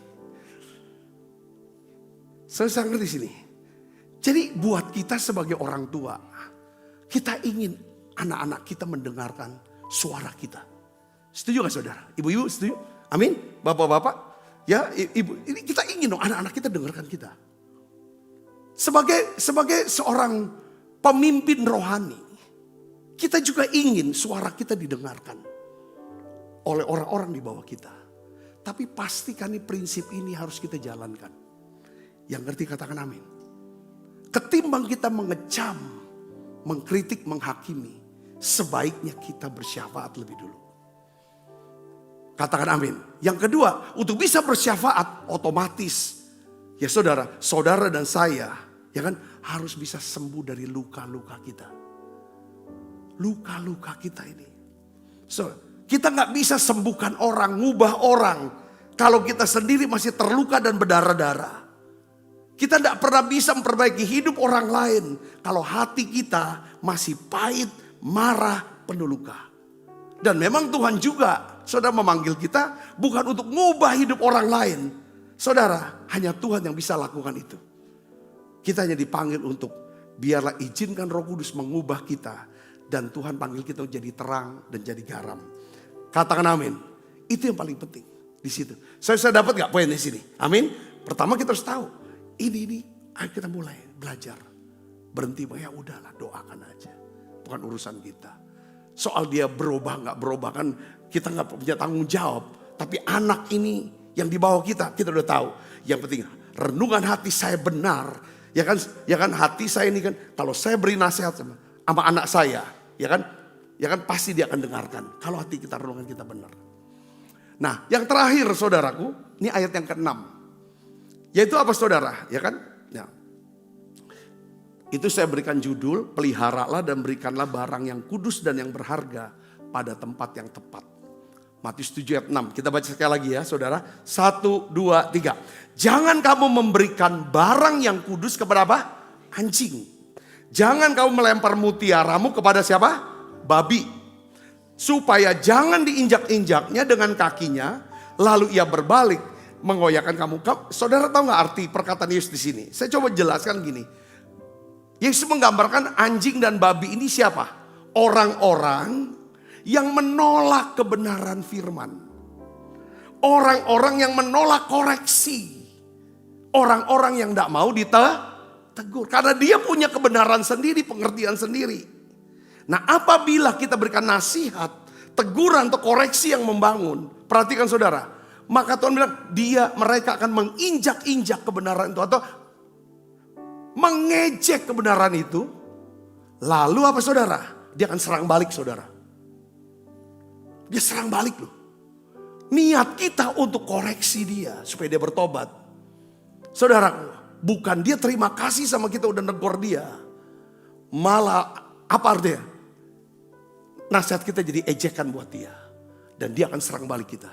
Saya sangat di sini. Jadi buat kita sebagai orang tua, kita ingin anak-anak kita mendengarkan suara kita. Setuju gak saudara? Ibu-ibu setuju? Amin? Bapak-bapak? Ya ibu, ini kita ingin dong anak-anak kita dengarkan kita. Sebagai seorang pemimpin rohani, kita juga ingin suara kita didengarkan oleh orang-orang di bawah kita. Tapi pastikan nih prinsip ini harus kita jalankan. Yang ngerti katakan amin. Ketimbang kita mengecam, mengkritik, menghakimi, sebaiknya kita bersyafaat lebih dulu. Katakan amin. Yang kedua, untuk bisa bersyafaat otomatis, ya saudara dan saya, ya kan, harus bisa sembuh dari luka-luka kita. Luka-luka kita ini. Kita gak bisa sembuhkan orang, ngubah orang, kalau kita sendiri masih terluka dan berdarah-darah. Kita tidak pernah bisa memperbaiki hidup orang lain kalau hati kita masih pahit, marah, penuh luka. Dan memang Tuhan juga, saudara, memanggil kita bukan untuk mengubah hidup orang lain. Saudara, hanya Tuhan yang bisa lakukan itu. Kita hanya dipanggil untuk biarlah izinkan Roh Kudus mengubah kita. Dan Tuhan panggil kita untuk jadi terang dan jadi garam. Katakan amin. Itu yang paling penting di situ. Saya dapat gak poin di sini? Amin. Pertama kita harus tahu. Ini, ayo kita mulai belajar. Berhenti, ya udahlah, doakan aja. Bukan urusan kita. Soal dia berubah gak berubah kan kita gak punya tanggung jawab. Tapi anak ini yang di bawah kita udah tahu. Yang penting renungan hati saya benar. Ya kan hati saya ini kan, kalau saya beri nasihat sama anak saya, ya kan pasti dia akan dengarkan. Kalau hati kita, renungan kita benar. Nah, yang terakhir saudaraku, ini ayat yang ke-6. Yaitu apa saudara? Ya kan? Ya. Itu saya berikan judul, peliharalah dan berikanlah barang yang kudus dan yang berharga pada tempat yang tepat. Matius 7 ayat 6. Kita baca sekali lagi ya saudara. 1, 2, 3. Jangan kamu memberikan barang yang kudus kepada apa? Anjing. Jangan kamu melempar mutiaramu kepada siapa? Babi. Supaya jangan diinjak-injaknya dengan kakinya. Lalu ia berbalik mengoyakkan kamu. Saudara tahu gak arti perkataan Yesus di sini? Saya coba jelaskan gini. Yesus menggambarkan anjing dan babi ini siapa? Orang-orang yang menolak kebenaran firman. Orang-orang yang menolak koreksi. Orang-orang yang tidak mau ditegur. Karena dia punya kebenaran sendiri, pengertian sendiri. Nah, apabila kita berikan nasihat, teguran atau koreksi yang membangun. Perhatikan saudara. Maka Tuhan bilang mereka akan menginjak-injak kebenaran itu. Atau mengejek kebenaran itu. Lalu apa saudara? Dia akan serang balik saudara. Dia serang balik loh. Niat kita untuk koreksi dia supaya dia bertobat. Saudara, bukan dia terima kasih sama kita udah negor dia. Malah apa artinya? Nasihat kita jadi ejekan buat dia. Dan dia akan serang balik kita.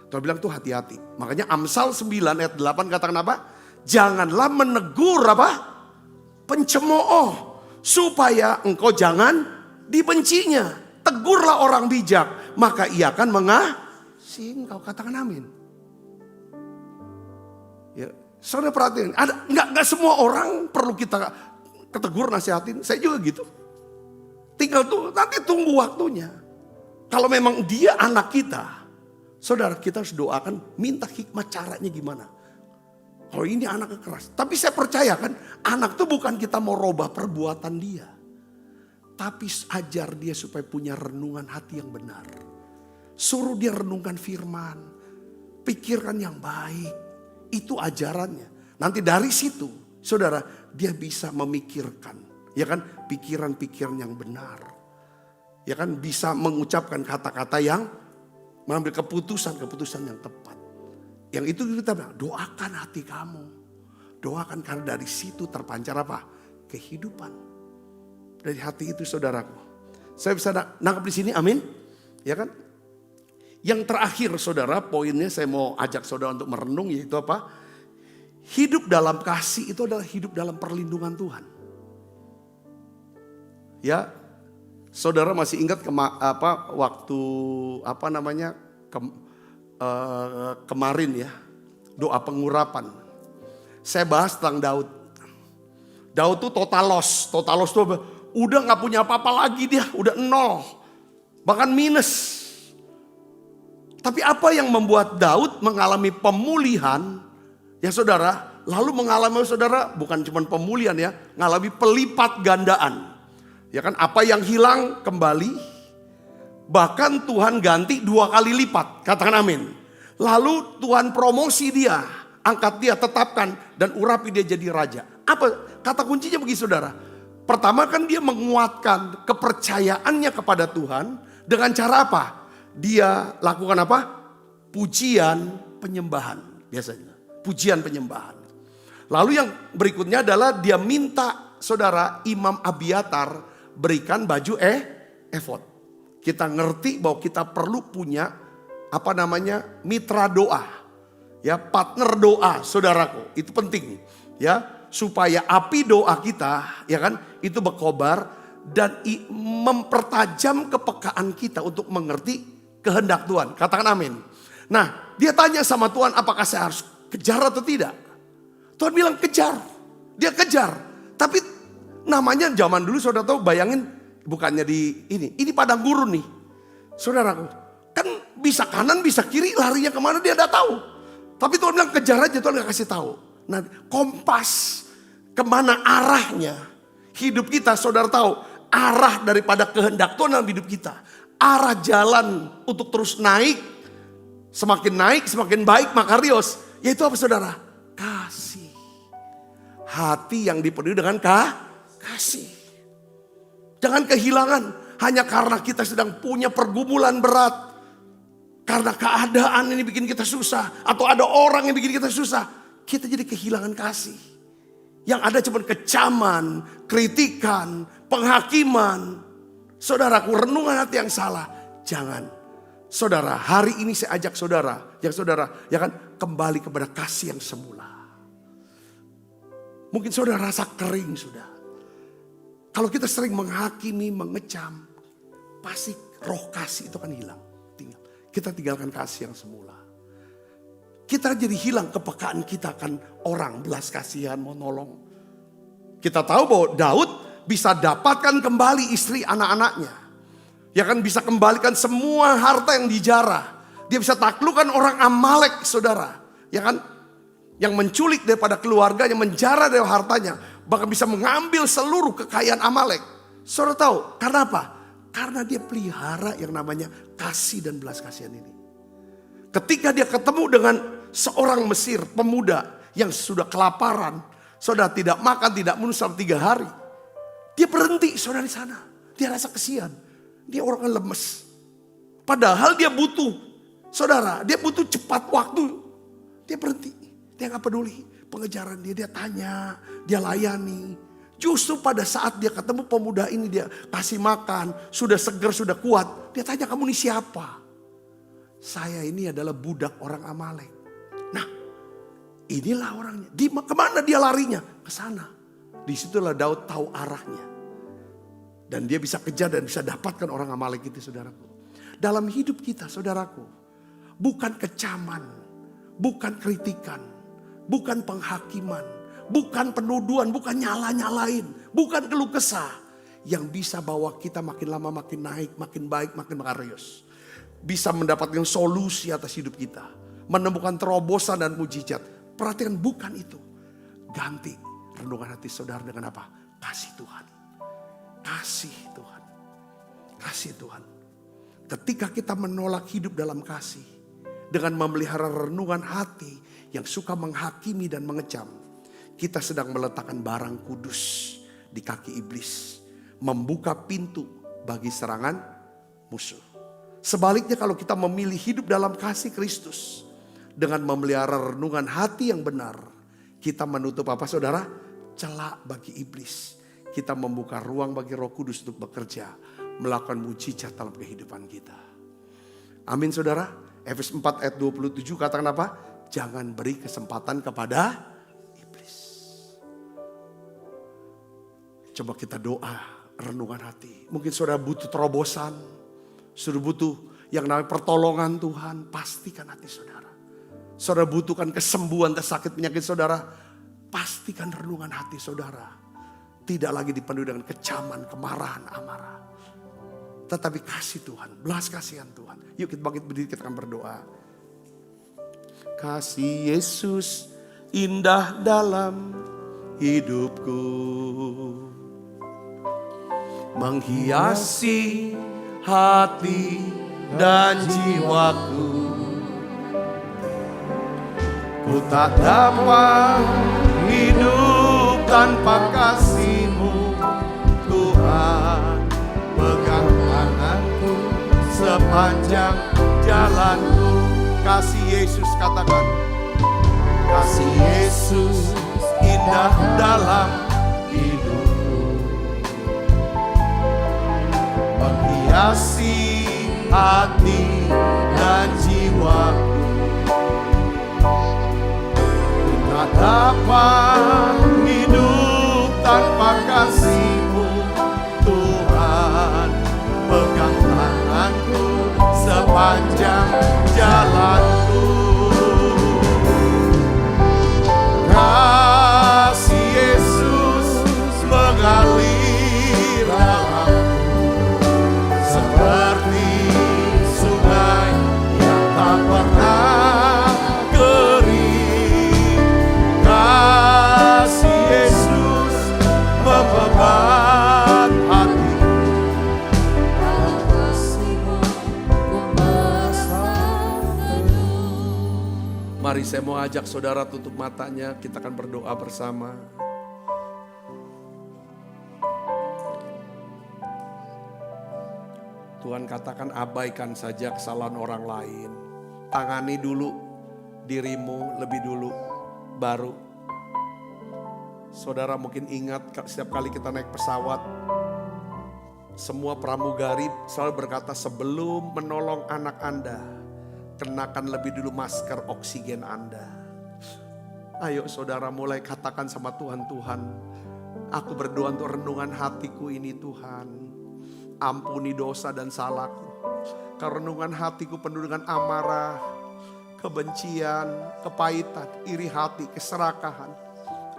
Tuhan bilang tuh hati-hati. Makanya Amsal 9 ayat 8 katakan apa? Janganlah menegur apa? Pencemooh. Supaya engkau jangan dibencinya. Tegurlah orang bijak, maka ia akan mengasihi engkau. Katakan amin. Ya, saudara perhatiin, nggak semua orang perlu kita ketegur, nasihatin. Saya juga gitu. Tinggal tuh nanti tunggu waktunya. Kalau memang dia anak kita, saudara kita harus doakan, minta hikmat caranya gimana. Kalau ini anaknya keras, tapi saya percaya kan, anak tuh bukan kita mau robah perbuatan dia. Tapi ajar dia supaya punya renungan hati yang benar. Suruh dia renungkan firman. Pikirkan yang baik. Itu ajarannya. Nanti dari situ, saudara, dia bisa memikirkan. Ya kan, pikiran-pikiran yang benar. Ya kan, bisa mengucapkan kata-kata yang mengambil keputusan-keputusan yang tepat. Yang itu kita bilang, doakan hati kamu. Doakan karena dari situ terpancar apa? Kehidupan. Dari hati itu saudaraku. Saya bisa nangkap di sini, amin. Ya kan? Yang terakhir saudara, poinnya saya mau ajak saudara untuk merenung, yaitu apa? Hidup dalam kasih itu adalah hidup dalam perlindungan Tuhan. Ya, saudara masih ingat waktu kemarin ya, doa pengurapan. Saya bahas tentang Daud. Daud tuh total loss tuh udah gak punya apa-apa lagi dia, udah 0, bahkan minus. Tapi apa yang membuat Daud mengalami pemulihan, ya saudara, lalu mengalami saudara bukan cuma pemulihan ya, mengalami pelipat gandaan. Ya kan, apa yang hilang kembali, bahkan Tuhan ganti 2 kali lipat, katakan amin. Lalu Tuhan promosi dia, angkat dia, tetapkan dan urapi dia jadi raja. Apa kata kuncinya bagi saudara? Pertama kan dia menguatkan kepercayaannya kepada Tuhan dengan cara apa? Dia lakukan apa? Pujian penyembahan biasanya. Pujian penyembahan. Lalu yang berikutnya adalah dia minta saudara Imam Abiatar berikan baju efod. Kita ngerti bahwa kita perlu punya mitra doa. Ya, partner doa saudaraku. Itu penting. Ya. Supaya api doa kita, ya kan, itu berkobar dan mempertajam kepekaan kita untuk mengerti kehendak Tuhan. Katakan amin. Nah, dia tanya sama Tuhan, apakah saya harus kejar atau tidak? Tuhan bilang kejar. Dia kejar. Tapi namanya zaman dulu saudara tahu, bayangin bukannya ini padang gurun nih. Saudaraku, kan bisa kanan bisa kiri, larinya kemana dia tidak tahu. Tapi Tuhan bilang kejar aja, Tuhan gak kasih tahu. Nah, kompas kemana arahnya hidup kita, saudara tahu arah daripada kehendak Tuhan dalam hidup kita, arah jalan untuk terus naik, semakin baik makarios, yaitu apa saudara? Kasih. Hati yang dipenuhi dengan kasih. Jangan kehilangan hanya karena kita sedang punya pergumulan berat. karena keadaan ini bikin kita susah, atau ada orang yang bikin kita susah, kita jadi kehilangan kasih. Yang ada cuma kecaman, kritikan, penghakiman. Saudaraku, renungan hati yang salah. Jangan. Saudara, hari ini saya ajak saudara, ya kan, kembali kepada kasih yang semula. Mungkin saudara rasa kering sudah. Kalau kita sering menghakimi, mengecam, pasti roh kasih itu akan hilang. Kita tinggalkan kasih yang semula. Kita jadi hilang kepekaan kita akan orang, belas kasihan, mau nolong. Kita tahu bahwa Daud bisa dapatkan kembali istri anak-anaknya. Ya kan, bisa kembalikan semua harta yang dijarah. Dia bisa taklukkan orang Amalek, saudara. Ya kan, yang menculik daripada keluarganya, menjarah dari hartanya. Bahkan bisa mengambil seluruh kekayaan Amalek. Saudara tahu, karena apa? Karena dia pelihara yang namanya kasih dan belas kasihan ini. Ketika dia ketemu dengan seorang Mesir, pemuda yang sudah kelaparan. Saudara, tidak makan, tidak minum selama 3 hari. Dia berhenti, saudara, di sana. Dia rasa kasihan. Dia orang lemes. Padahal dia butuh, saudara, dia butuh cepat waktu. Dia berhenti, dia gak peduli pengejaran dia tanya, dia layani. Justru pada saat dia ketemu pemuda ini, dia kasih makan, sudah segar, sudah kuat. Dia tanya, kamu ini siapa? Saya ini adalah budak orang Amalek. Nah, inilah orangnya. Kemana dia larinya? Ke sana. Disitulah Daud tahu arahnya. Dan dia bisa kejar dan bisa dapatkan orang Amalek itu, saudaraku. Dalam hidup kita, saudaraku, bukan kecaman, bukan kritikan, bukan penghakiman, bukan penuduhan, bukan nyala-nyalain, bukan keluh kesah. Yang bisa bawa kita makin lama makin naik, makin baik, makin makarius. Bisa mendapatkan solusi atas hidup kita. Menemukan terobosan dan mujizat. Perhatikan, bukan itu. Ganti renungan hati saudara dengan apa? Kasih Tuhan. Kasih Tuhan. Kasih Tuhan. Ketika kita menolak hidup dalam kasih. Dengan memelihara renungan hati yang suka menghakimi dan mengecam. Kita sedang meletakkan barang kudus di kaki iblis. Membuka pintu bagi serangan musuh. Sebaliknya kalau kita memilih hidup dalam kasih Kristus. Dengan memelihara renungan hati yang benar. Kita menutup apa, saudara? Celah bagi iblis. Kita membuka ruang bagi Roh Kudus untuk bekerja. Melakukan mujizat dalam kehidupan kita. Amin, saudara. Efesus 4 ayat 27 katakan apa? Jangan beri kesempatan kepada iblis. Coba kita doa, renungan hati. Mungkin saudara butuh terobosan. Saudara butuh yang namanya pertolongan Tuhan. Pastikan hati saudara. Saudara butuhkan kesembuhan atas sakit penyakit saudara. Pastikan renungan hati saudara. Tidak lagi dipenuhi dengan kecaman, kemarahan, amarah. Tetapi kasih Tuhan, belas kasihan Tuhan. Yuk kita bangkit berdiri, kita akan berdoa. Kasih Yesus indah dalam hidupku. Menghiasi hati dan jiwaku. Ku tak dapat hidup tanpa kasih-Mu, Tuhan. Pegang tanganku sepanjang jalanku. Kasih Yesus, katakan. Kasih Yesus indah dalam hidupku. Menghiasi hati dan jiwaku. Tak dapat hidup tanpa kasih-Mu, Tuhan. Pegang tanganku sepanjang jalanku. Kasih Yesus mengalir dalamku seperti sungai yang tak pernah kering. Kasih Yesus membebat hati. Mari saya mau ajak saudara tutup matanya, kita akan berdoa bersama. Tuhan katakan abaikan saja kesalahan orang lain. Tangani dulu dirimu lebih dulu, baru. Saudara mungkin ingat setiap kali kita naik pesawat, semua pramugari selalu berkata sebelum menolong anak Anda, kenakan lebih dulu masker oksigen Anda. Ayo saudara mulai katakan sama Tuhan, Tuhan, aku berdoa untuk renungan hatiku ini Tuhan. Ampuni dosa dan salahku. Karena renungan hatiku penuh dengan amarah, kebencian, kepahitan, iri hati, keserakahan.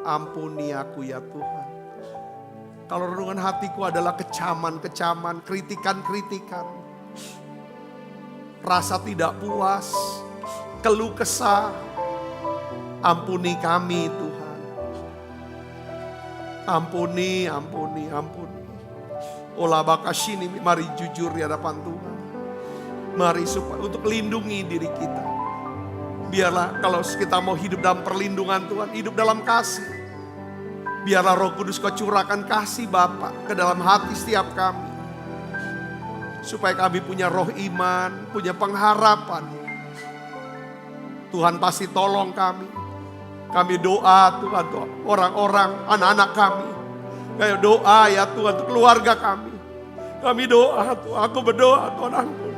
Ampuni aku ya Tuhan. Kalau renungan hatiku adalah kecaman-kecaman, kritikan-kritikan, rasa tidak puas, keluh kesah, ampuni kami Tuhan. Ampuni. Olah bakasini, mari jujur di hadapan Tuhan. Mari supaya untuk lindungi diri kita. Biarlah kalau kita mau hidup dalam perlindungan Tuhan, hidup dalam kasih. Biarlah Roh Kudus Kau curahkan kasih Bapa ke dalam hati setiap kami. Supaya kami punya roh iman, punya pengharapan. Tuhan pasti tolong kami. Kami doa Tuhan, orang-orang, anak-anak kami. Kayak doa ya Tuhan untuk keluarga kami. Kami doa Tuhan, aku berdoa Tuhan ampun.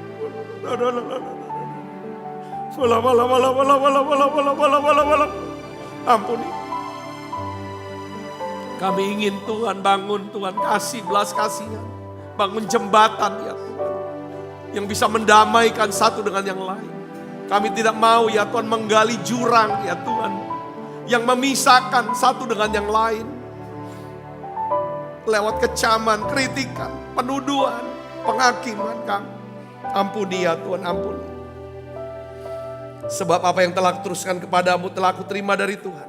Ampuni. Kami ingin Tuhan bangun Tuhan kasih, belas kasihan. Bangun jembatan ya Tuhan. Yang bisa mendamaikan satu dengan yang lain. Kami tidak mau ya Tuhan menggali jurang ya Tuhan. Yang memisahkan satu dengan yang lain. Lewat kecaman, kritikan, penuduhan, penghakiman kami. Ampuni ya Tuhan, ampuni. Sebab apa yang telah kuteruskan kepadamu telah aku terima dari Tuhan.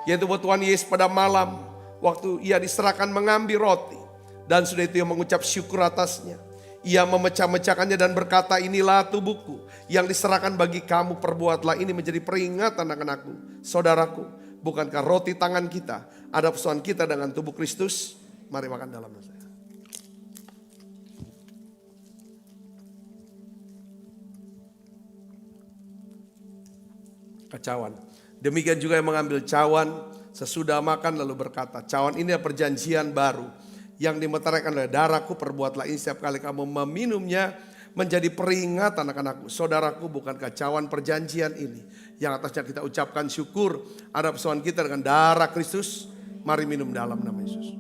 Yaitu bahwa Tuhan Yesus pada malam waktu ia diserahkan mengambil roti. Dan sudah itu ia mengucap syukur atasnya. Ia memecah-mecahkannya dan berkata, inilah tubuhku yang diserahkan bagi kamu, perbuatlah ini menjadi peringatan anak-anakku. Saudaraku, bukankah roti tangan kita ada persoalan kita dengan tubuh Kristus? Mari makan dalam saya. Cawan. Demikian juga yang mengambil cawan sesudah makan lalu berkata, cawan ini adalah perjanjian baru yang dimeteraikan oleh darahku, perbuatlah ini setiap kali kamu meminumnya menjadi peringatan anak-anakku. Saudaraku, bukankah cawan perjanjian ini yang atasnya kita ucapkan syukur ada persoalan kita dengan darah Kristus? Mari minum dalam nama Yesus.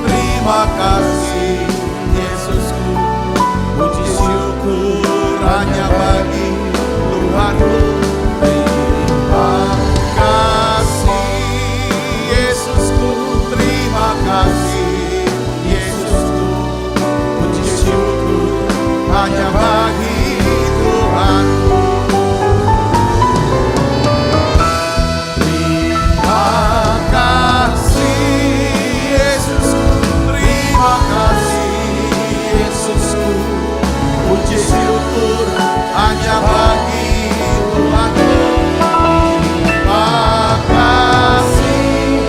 Terima kasih Yesusku, puji syukur hanya bagi Tuhanku. Terima kasih Yesusku, terima kasih Yesusku, puji syukur hanya bagi Tuhanku. Terima kasih Yesusku, terima kasih Yesusku, puji syukur hanya bagi Tuhanku. Terima kasih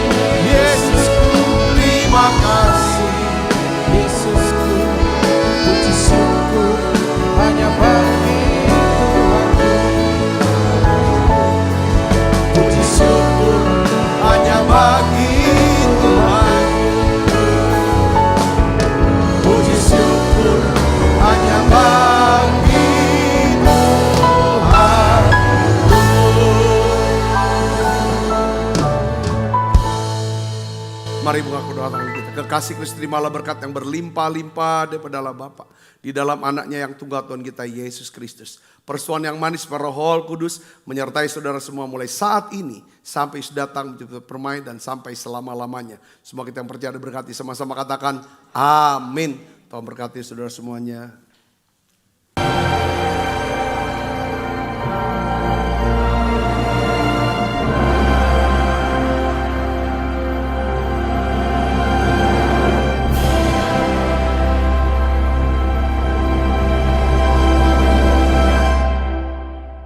Yesusku, terima kasih Yesusku, puji syukur hanya bagi Tuhanku. Puji syukur hanya bagi Tuhanku. Puji syukur hanya bagi Tuhanku. Mari buka kedua tangan kita. Kekasih Kristus, terimalah berkat yang berlimpah-limpah daripada Allah Bapa di dalam anaknya yang tunggal Tuhan kita Yesus Kristus. Persuan yang manis para Roh Kudus menyertai saudara semua mulai saat ini sampai datang menjemput permain dan sampai selama-lamanya. Semua kita yang percaya diberkati, sama-sama katakan amin. Tuhan berkati saudara semuanya.